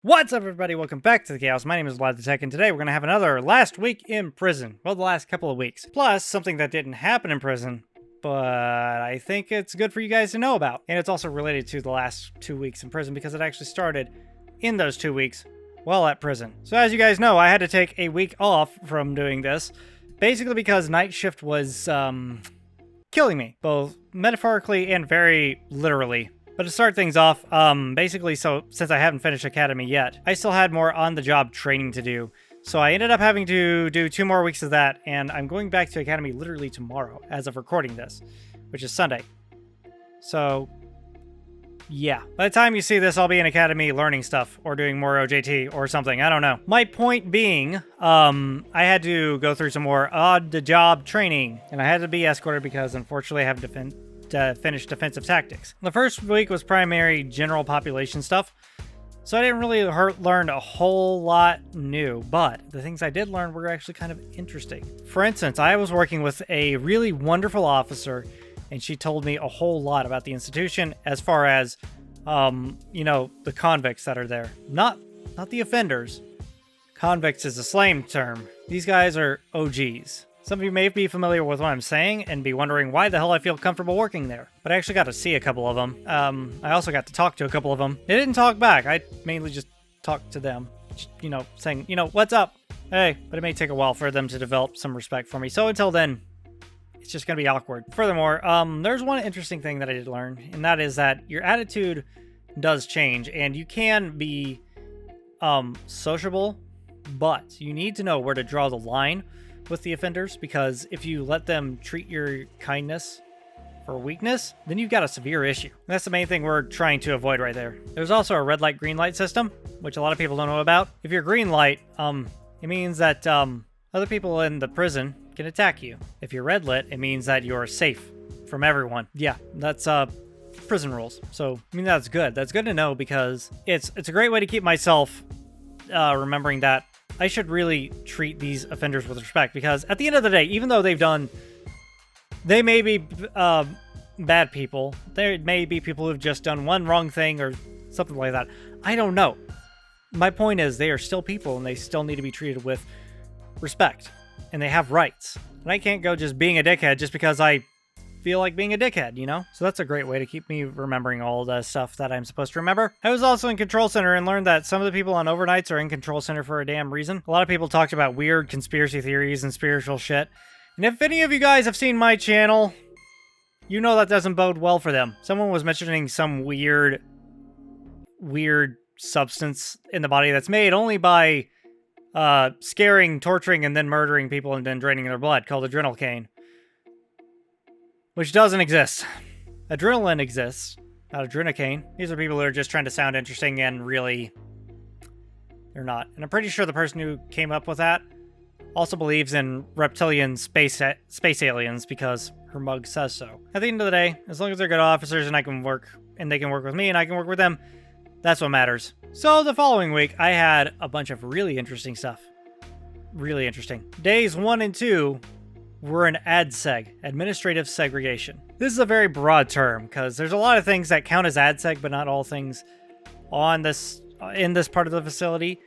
What's up, everybody? Welcome back to the Chaos. My name is Vlad the-tek, and today we're going to have another last week in prison. Well, the last couple of weeks. Plus, something that didn't happen in prison, but I think it's good for you guys to know about. And it's also related to the last 2 weeks in prison because it actually started in those 2 weeks while at prison. So as you guys know, I had to take a week off from doing this, basically because night shift was, killing me, both metaphorically and very literally. But to start things off, basically, so since I haven't finished Academy yet, I still had more on-the-job training to do. So I ended up having to do 2 more weeks of that, and I'm going back to Academy literally tomorrow, as of recording this, which is Sunday. So, yeah. By the time you see this, I'll be in Academy learning stuff, or doing more OJT, or something. I don't know. My point being, I had to go through some more on-the-job training, and I had to be escorted because, unfortunately, I have to finish defensive tactics. The first week was primary general population stuff, so I didn't really learn a whole lot new, but the things I did learn were actually kind of interesting. For instance, I was working with a really wonderful officer, and she told me a whole lot about the institution as far as, you know, the convicts that are there. Not the offenders. Convicts is a slang term. These guys are OGs. Some of you may be familiar with what I'm saying and be wondering why the hell I feel comfortable working there. But I actually got to see a couple of them. I also got to talk to a couple of them. They didn't talk back. I mainly just talked to them, you know, saying, you know, what's up? Hey, but it may take a while for them to develop some respect for me. So until then, it's just going to be awkward. Furthermore, there's one interesting thing that I did learn, and that is that your attitude does change, and you can be sociable, but you need to know where to draw the line with the offenders, because if you let them treat your kindness for weakness, then you've got a severe issue. And that's the main thing we're trying to avoid right there. There's also a red light, green light system, which a lot of people don't know about. If you're green light, it means that other people in the prison can attack you. If you're red lit, it means that you're safe from everyone. Yeah, that's prison rules. So, I mean, that's good. That's good to know, because it's a great way to keep myself remembering that I should really treat these offenders with respect, because at the end of the day, even though they may be bad people, there may be people who've just done one wrong thing or something like that. I don't know. My point is, they are still people, and they still need to be treated with respect, and they have rights. And I can't go just being a dickhead just because I feel like being a dickhead, you know? So that's a great way to keep me remembering all the stuff that I'm supposed to remember. I was also in Control Center and learned that some of the people on overnights are in Control Center for a damn reason. A lot of people talked about weird conspiracy theories and spiritual shit. And if any of you guys have seen my channel, you know that doesn't bode well for them. Someone was mentioning some weird substance in the body that's made only by scaring, torturing, and then murdering people and then draining their blood, called adrenocane. Which doesn't exist. Adrenaline exists, not adrenocane. These are people who are just trying to sound interesting, and really, they're not. And I'm pretty sure the person who came up with that also believes in reptilian space aliens, because her mug says so. At the end of the day, as long as they're good officers and they can work with me and I can work with them, that's what matters. So the following week, I had a bunch of really interesting stuff. Really interesting. Days 1 and 2 were an AD-Seg, administrative segregation. This is a very broad term, because there's a lot of things that count as AD-Seg, but not all things in this part of the facility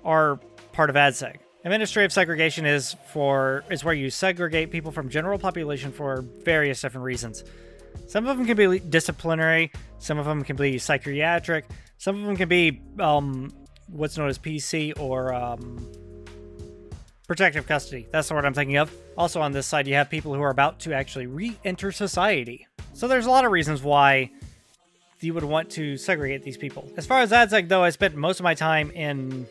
are part of AD-Seg. Administrative segregation is where you segregate people from general population for various different reasons. Some of them can be disciplinary, some of them can be psychiatric, some of them can be what's known as PC, or protective custody. That's the word I'm thinking of. Also on this side, you have people who are about to actually re-enter society. So there's a lot of reasons why you would want to segregate these people. As far as AD-Seg, though, I spent most of my time in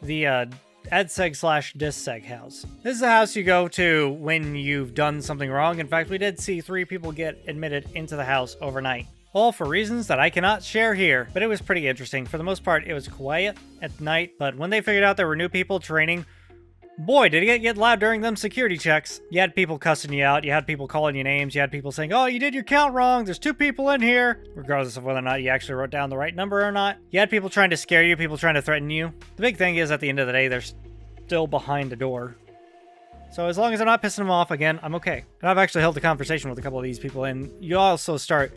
the AD-Seg/dis-Seg house. This is the house you go to when you've done something wrong. In fact, we did see 3 people get admitted into the house overnight. All for reasons that I cannot share here, but it was pretty interesting. For the most part, it was quiet at night, but when they figured out there were new people training, boy, did it get loud during them security checks. You had people cussing you out, you had people calling you names, you had people saying, oh, you did your count wrong, there's 2 people in here, regardless of whether or not you actually wrote down the right number or not. You had people trying to scare you, people trying to threaten you. The big thing is, at the end of the day, they're still behind the door. So as long as I'm not pissing them off, again, I'm okay. And I've actually held a conversation with a couple of these people, and you also start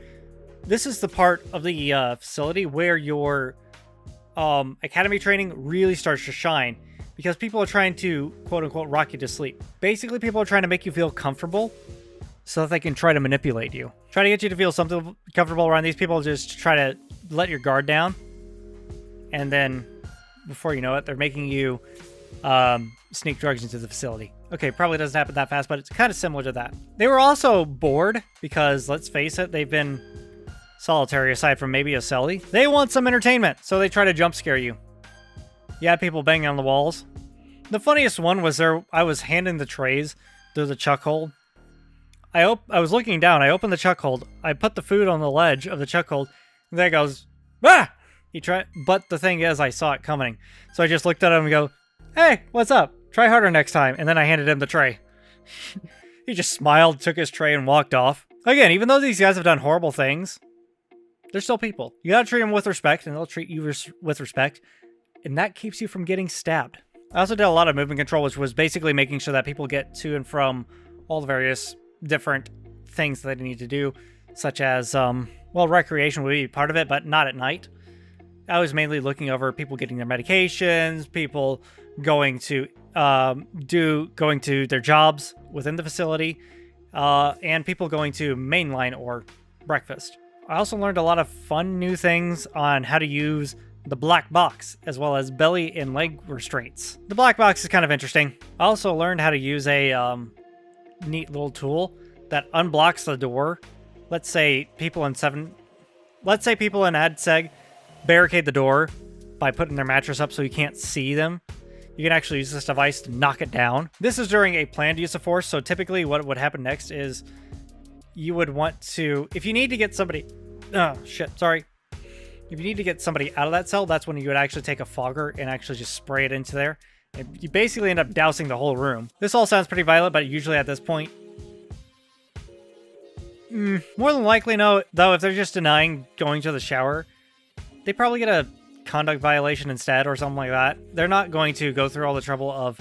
This is the part of the facility where your academy training really starts to shine, because people are trying to quote-unquote rock you to sleep. Basically, people are trying to make you feel comfortable so that they can try to manipulate you. Try to get you to feel something comfortable around these people, just try to let your guard down. And then, before you know it, they're making you sneak drugs into the facility. Okay, probably doesn't happen that fast, but it's kind of similar to that. They were also bored because, let's face it, they've been solitary aside from maybe a celly. They want some entertainment, so they try to jump scare you. You had people banging on the walls. The funniest one was I was handing the trays through the chuck hold. I was looking down, I opened the chuck hold, I put the food on the ledge of the chuck hold, and there goes, ah! But the thing is, I saw it coming. So I just looked at him and go, hey, what's up? Try harder next time. And then I handed him the tray. He just smiled, took his tray, and walked off. Again, even though these guys have done horrible things, they're still people. You gotta treat them with respect, and they'll treat you with respect. And that keeps you from getting stabbed. I also did a lot of movement control, which was basically making sure that people get to and from all the various different things that they need to do, such as, well, recreation would be part of it, but not at night. I was mainly looking over people getting their medications, people going to their jobs within the facility, and people going to mainline or breakfast. I also learned a lot of fun new things on how to use the black box, as well as belly and leg restraints. The black box is kind of interesting. I also learned how to use a neat little tool that unblocks the door. Let's say people in AD-Seg barricade the door by putting their mattress up so you can't see them. You can actually use this device to knock it down. This is during a planned use of force, so typically what would happen next is you would want to, if you need to get somebody, if you need to get somebody out of that cell, that's when you would actually take a fogger and actually just spray it into there. And you basically end up dousing the whole room. This all sounds pretty violent, but usually at this point, more than likely, no, though, if they're just denying going to the shower, they probably get a conduct violation instead or something like that. They're not going to go through all the trouble of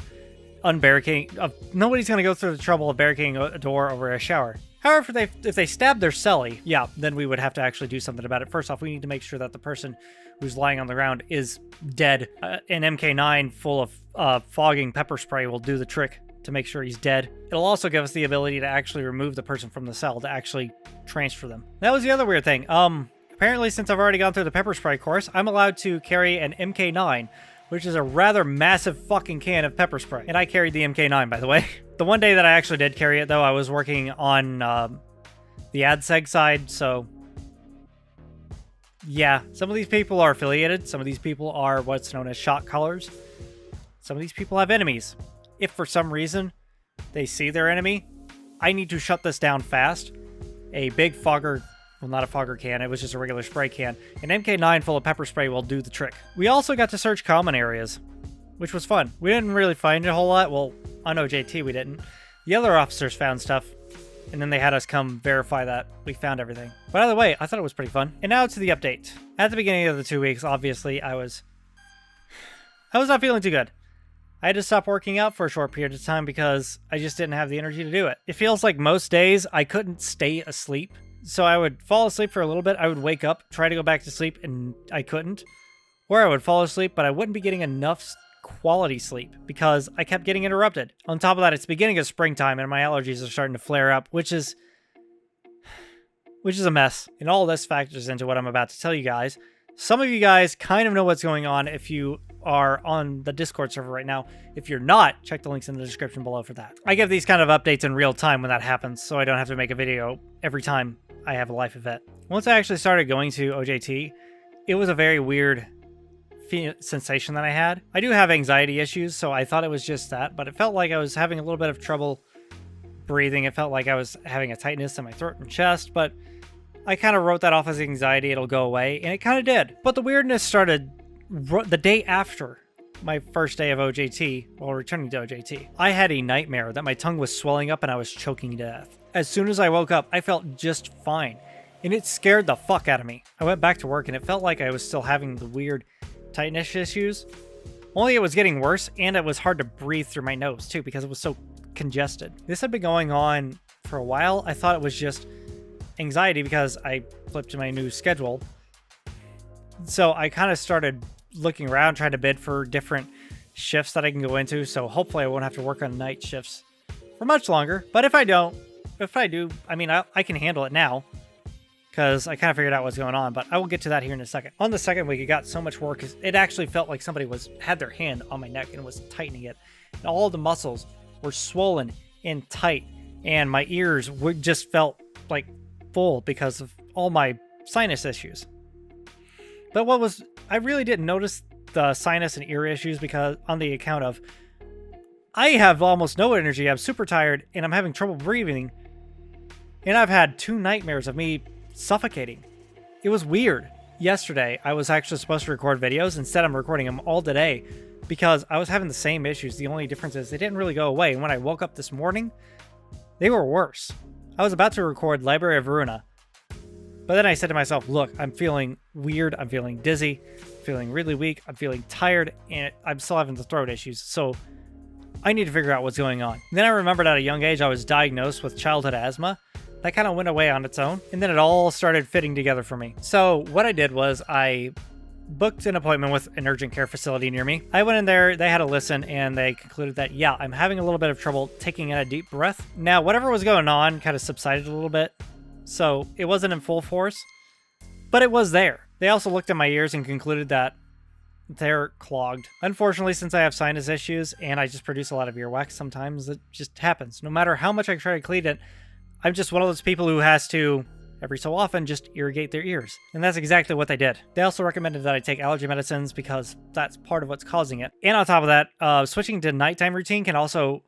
unbarricading. Nobody's going to go through the trouble of barricading a door over a shower. However, if they stab their celly, yeah, then we would have to actually do something about it. First off, we need to make sure that the person who's lying on the ground is dead. An MK9 full of fogging pepper spray will do the trick to make sure he's dead. It'll also give us the ability to actually remove the person from the cell, to actually transfer them. That was the other weird thing. Apparently, since I've already gone through the pepper spray course, I'm allowed to carry an MK9, which is a rather massive fucking can of pepper spray. And I carried the MK9, by the way. The one day that I actually did carry it, though, I was working on the AD-Seg side, so yeah, some of these people are affiliated. Some of these people are what's known as shot callers. Some of these people have enemies. If for some reason they see their enemy, I need to shut this down fast. A big fogger, well, not a fogger can, it was just a regular spray can. An MK9 full of pepper spray will do the trick. We also got to search common areas, which was fun. We didn't really find a whole lot. Well, on OJT we didn't. The other officers found stuff, and then they had us come verify that we found everything. But either way, I thought it was pretty fun. And now to the update. At the beginning of the 2 weeks, obviously, I was not feeling too good. I had to stop working out for a short period of time because I just didn't have the energy to do it. It feels like most days I couldn't stay asleep. So I would fall asleep for a little bit, I would wake up, try to go back to sleep, and I couldn't. Or I would fall asleep, but I wouldn't be getting enough quality sleep because I kept getting interrupted. On top of that, it's the beginning of springtime and my allergies are starting to flare up, which is a mess. And all this factors into what I'm about to tell you guys. Some of you guys kind of know what's going on if you are on the Discord server right now. If you're not, check the links in the description below for that. I give these kind of updates in real time when that happens, so I don't have to make a video every time I have a life event. Once I actually started going to OJT, it was a very weird sensation that I had. I do have anxiety issues, so I thought it was just that, but it felt like I was having a little bit of trouble breathing. It felt like I was having a tightness in my throat and chest, but I kind of wrote that off as anxiety. It'll go away, and it kind of did. But the weirdness started the day after my first day of OJT, while returning to OJT. I had a nightmare that my tongue was swelling up and I was choking to death. As soon as I woke up, I felt just fine, and it scared the fuck out of me. I went back to work, and it felt like I was still having the weird tightness issues. Only it was getting worse, and it was hard to breathe through my nose, too, because it was so congested. This had been going on for a while. I thought it was just anxiety because I flipped to my new schedule. So I kind of started looking around, trying to bid for different shifts that I can go into. So hopefully I won't have to work on night shifts for much longer. But if I do, I mean, I can handle it now because I kind of figured out what's going on. But I will get to that here in a second. On the second week, it got so much work because it actually felt like somebody had their hand on my neck and was tightening it. And all the muscles were swollen and tight. And my ears just felt like full because of all my sinus issues. But I really didn't notice the sinus and ear issues because on the account of I have almost no energy, I'm super tired, and I'm having trouble breathing. And I've had 2 nightmares of me suffocating. It was weird. Yesterday, I was actually supposed to record videos. Instead, I'm recording them all today because I was having the same issues. The only difference is they didn't really go away. And when I woke up this morning, they were worse. I was about to record Library of Verona. But then I said to myself, look, I'm feeling weird. I'm feeling dizzy, feeling really weak. I'm feeling tired, and I'm still having the throat issues. So I need to figure out what's going on. And then I remembered at a young age, I was diagnosed with childhood asthma. That kind of went away on its own. And then it all started fitting together for me. So what I did was I booked an appointment with an urgent care facility near me. I went in there, they had a listen, and they concluded that, yeah, I'm having a little bit of trouble taking in a deep breath. Now, whatever was going on kind of subsided a little bit. So it wasn't in full force, but it was there. They also looked at my ears and concluded that they're clogged. Unfortunately, since I have sinus issues and I just produce a lot of earwax, sometimes it just happens. No matter how much I try to clean it, I'm just one of those people who has to, every so often, just irrigate their ears. And that's exactly what they did. They also recommended that I take allergy medicines because that's part of what's causing it. And on top of that, switching to nighttime routine can also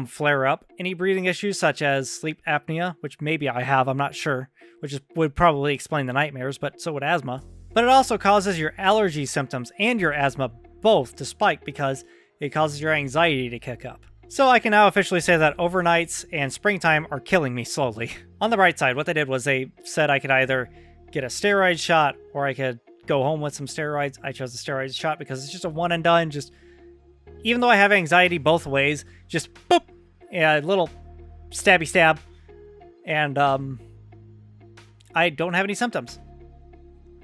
flare up any breathing issues such as sleep apnea, which maybe I have, I'm not sure, which would probably explain the nightmares, but so would asthma. But it also causes your allergy symptoms and your asthma both to spike because it causes your anxiety to kick up. So I can now officially say that overnights and springtime are killing me slowly. On the bright side, what they did was they said I could either get a steroid shot or I could go home with some steroids. I chose the steroid shot because it's just a one and done, even though I have anxiety both ways, just boop, a little stabby stab, and I don't have any symptoms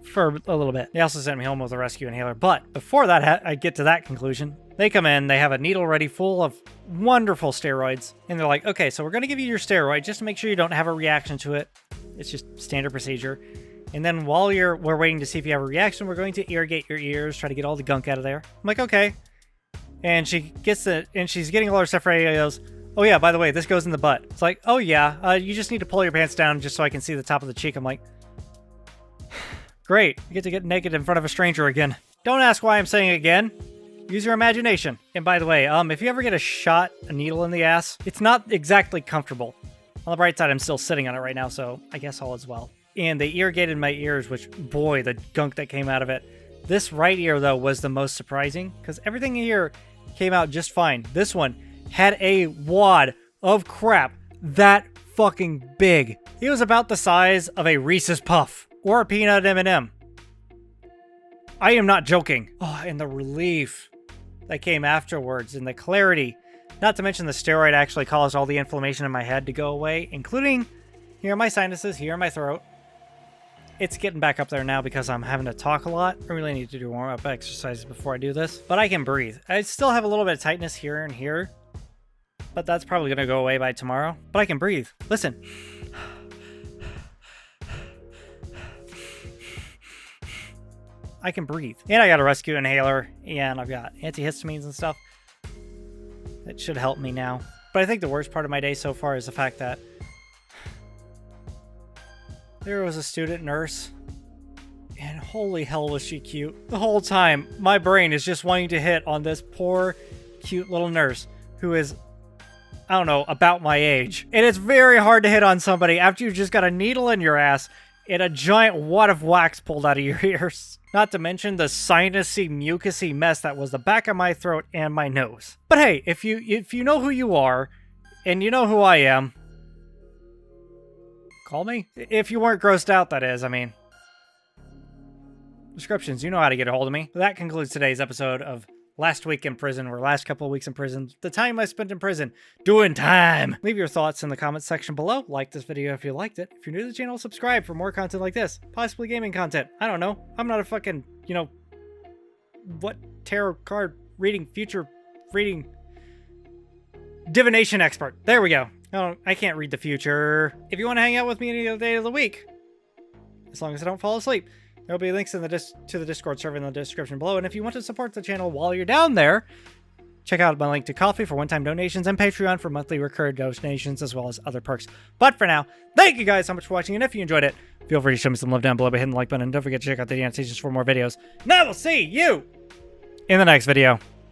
for a little bit. They also sent me home with a rescue inhaler, but before that, I get to that conclusion. They come in, they have a needle ready full of wonderful steroids, and they're like, okay, so we're going to give you your steroid just to make sure you don't have a reaction to it. It's just standard procedure. And then while we're waiting to see if you have a reaction, we're going to irrigate your ears, try to get all the gunk out of there. I'm like, okay. And she gets and she's getting all her stuff ready. She goes, oh yeah, by the way, this goes in the butt. It's like, oh yeah, you just need to pull your pants down just so I can see the top of the cheek. I'm like, great, you get to get naked in front of a stranger again. Don't ask why I'm saying again. Use your imagination. And by the way, if you ever get a needle in the ass, it's not exactly comfortable. On the bright side, I'm still sitting on it right now, so I guess all is well. And they irrigated my ears, which, boy, the gunk that came out of it. This right ear, though, was the most surprising, because everything here came out just fine. This one had a wad of crap that fucking big. It was about the size of a Reese's Puff or a peanut M&M. I am not joking. Oh, and the relief that came afterwards and the clarity. Not to mention the steroid actually caused all the inflammation in my head to go away, including here are my sinuses, here in my throat. It's getting back up there now because I'm having to talk a lot. I really need to do warm-up exercises before I do this. But I can breathe. I still have a little bit of tightness here and here, but that's probably going to go away by tomorrow. But I can breathe. Listen. I can breathe. And I got a rescue inhaler, and I've got antihistamines and stuff. That should help me now. But I think the worst part of my day so far is the fact that there was a student nurse, and holy hell was she cute. The whole time, my brain is just wanting to hit on this poor, cute little nurse who is, I don't know, about my age. And it's very hard to hit on somebody after you've just got a needle in your ass and a giant wad of wax pulled out of your ears. Not to mention the sinusy, mucusy mess that was the back of my throat and my nose. But hey, if you know who you are, and you know who I am, call me. If you weren't grossed out, that is, I mean. Descriptions, you know how to get a hold of me. That concludes today's episode of last week in prison or last couple of weeks in prison, the time I spent in prison doing time. Leave your thoughts in the comments section below. Like this video if you liked it. If you're new to the channel, subscribe for more content like this, possibly gaming content. I don't know. I'm not a fucking, you know, what tarot card reading, future reading, divination expert. There we go. Oh, I can't read the future. If you want to hang out with me any other day of the week, as long as I don't fall asleep, there'll be links in to the Discord server in the description below. And if you want to support the channel while you're down there, check out my link to Coffee for one-time donations and Patreon for monthly recurring donations, as well as other perks. But for now, thank you guys so much for watching. And if you enjoyed it, feel free to show me some love down below by hitting the like button. And don't forget to check out the annotations for more videos. And I will see you in the next video.